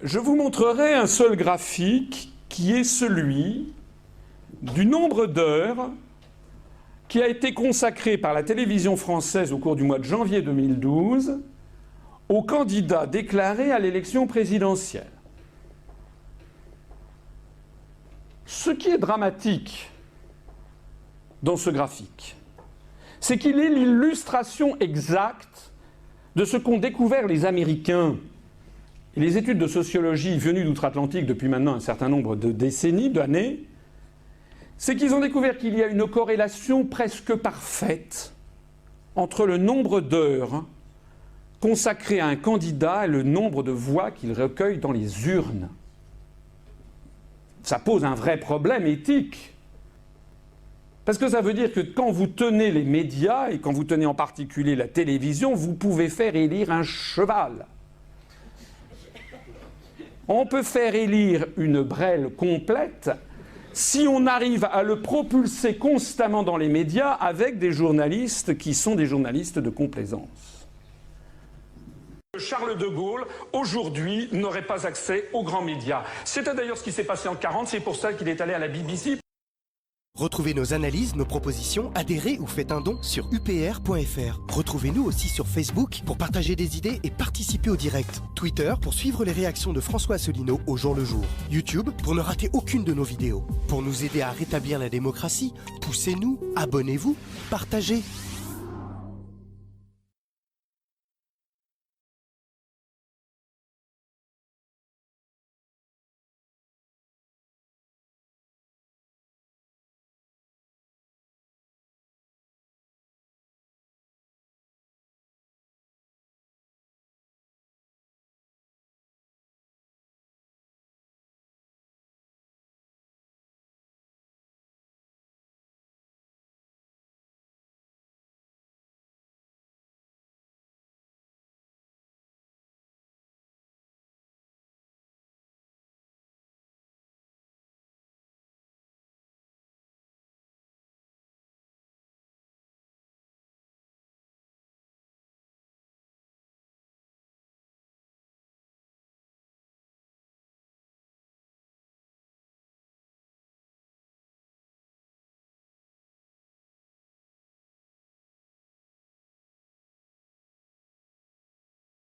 Je vous montrerai un seul graphique qui est celui du nombre d'heures qui a été consacré par la télévision française au cours du mois de janvier 2012 aux candidats déclarés à l'élection présidentielle. Ce qui est dramatique dans ce graphique, c'est qu'il est l'illustration exacte de ce qu'ont découvert les Américains et les études de sociologie venues d'outre-Atlantique depuis maintenant un certain nombre de décennies, d'années. C'est qu'ils ont découvert qu'il y a une corrélation presque parfaite entre le nombre d'heures consacrées à un candidat et le nombre de voix qu'il recueille dans les urnes. Ça pose un vrai problème éthique. Parce que ça veut dire que quand vous tenez les médias, et quand vous tenez en particulier la télévision, vous pouvez faire élire un cheval. On peut faire élire une brêle complète si on arrive à le propulser constamment dans les médias avec des journalistes qui sont des journalistes de complaisance. Charles de Gaulle, aujourd'hui, n'aurait pas accès aux grands médias. C'était d'ailleurs ce qui s'est passé en 1940, c'est pour ça qu'il est allé à la BBC. Retrouvez nos analyses, nos propositions, adhérez ou faites un don sur upr.fr. Retrouvez-nous aussi sur Facebook pour partager des idées et participer au direct. Twitter pour suivre les réactions de François Asselineau au jour le jour. YouTube pour ne rater aucune de nos vidéos. Pour nous aider à rétablir la démocratie, poussez-nous, abonnez-vous, partagez.